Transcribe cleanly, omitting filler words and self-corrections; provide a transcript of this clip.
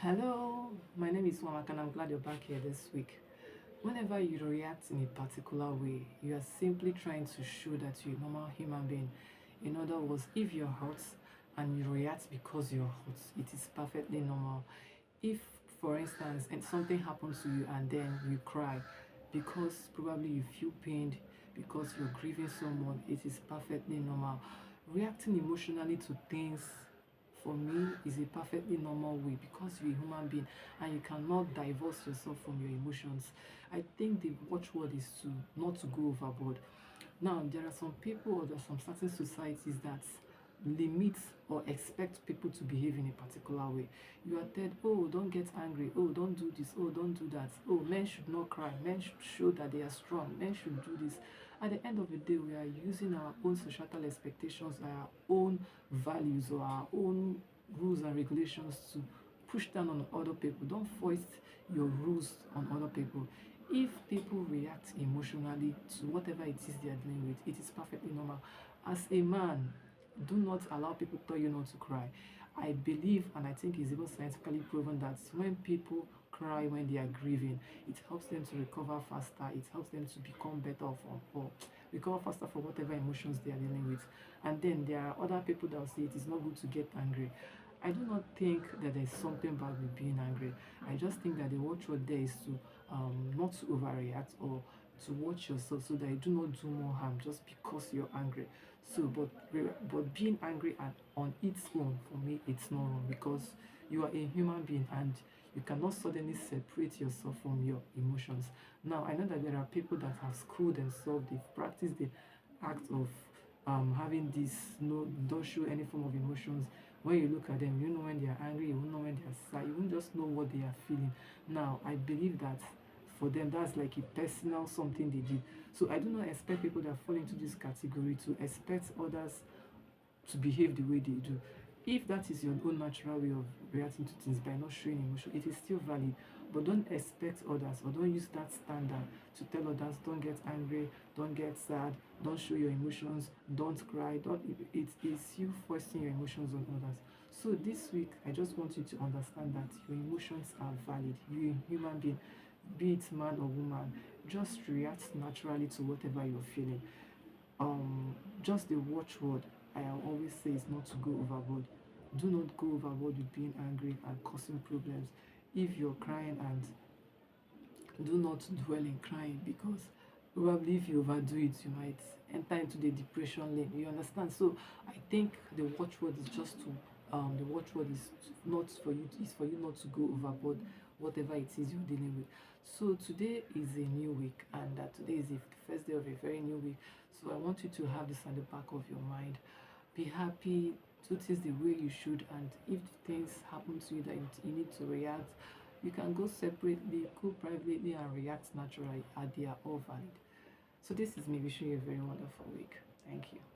Hello, my name is Wamak and I'm glad you're back here this week. Whenever you react in a particular way, you are simply trying to show that you're a normal human being. In other words, if you're hurt and you react because you're hurt, it is perfectly normal. If, for instance, and something happens to you and then you cry because probably you feel pained because you're grieving someone, it is perfectly normal. Reacting emotionally to things for me is a perfectly normal way because you're a human being and you cannot divorce yourself from your emotions. I think the watchword is to not to go overboard. Now there are some people or there are some certain societies that limit or expect people to behave in a particular way. You are told, oh, don't get angry, oh, don't do this, oh, don't do that, oh, men should not cry, men should show that they are strong, men should do this. At the end of the day, we are using our own societal expectations, our own values, or our own rules and regulations to push down on other people. Don't foist your rules on other people. If people react emotionally to whatever it is they are dealing with, it is perfectly normal. As a man, do not allow people to tell you not to cry. I believe, and I think it's even scientifically proven, that when people cry when they are grieving, it helps them to recover faster, it helps them to become better or recover faster from whatever emotions they are dealing with. And then there are other people that will say it is not good to get angry. I do not think that there's something bad with being angry. I just think that the watchword there is to not to overreact or to watch yourself so that you do not do more harm just because you're angry. So, but being angry and on its own, for me, it's not wrong because you are a human being and you cannot suddenly separate yourself from your emotions. Now, I know that there are people that have schooled themselves, they've practiced the act of having this no, don't show any form of emotions. When you look at them, you know when they are angry, you won't know when they are sad, you won't just know what they are feeling. Now, I believe that for them, that's like a personal something they did. So I do not expect people that fall into this category to expect others to behave the way they do. If that is your own natural way of reacting to things by not showing emotion, it is still valid. But don't expect others or don't use that standard to tell others don't get angry, don't get sad, don't show your emotions, don't cry. Don't it is you forcing your emotions on others. So this week I just want you to understand that your emotions are valid. You're a human being, be it man or woman. Just react naturally to whatever you're feeling. Just the watchword I always say is not to go overboard. Do not go overboard with being angry and causing problems. If you're crying, and do not dwell in crying because probably if you overdo it you might enter into the depression lane, you understand. So I think the watchword is just to the watchword is not for you, is for you not to go overboard whatever it is you're dealing with. So today is a new week, and today is the first day of a very new week. So I want you to have this at the back of your mind. Be happy, do things the way you should, and if things happen to you that you need to react, you can go separately, go privately, and react naturally, and they are all valid. So this is me wishing you a very wonderful week. Thank you.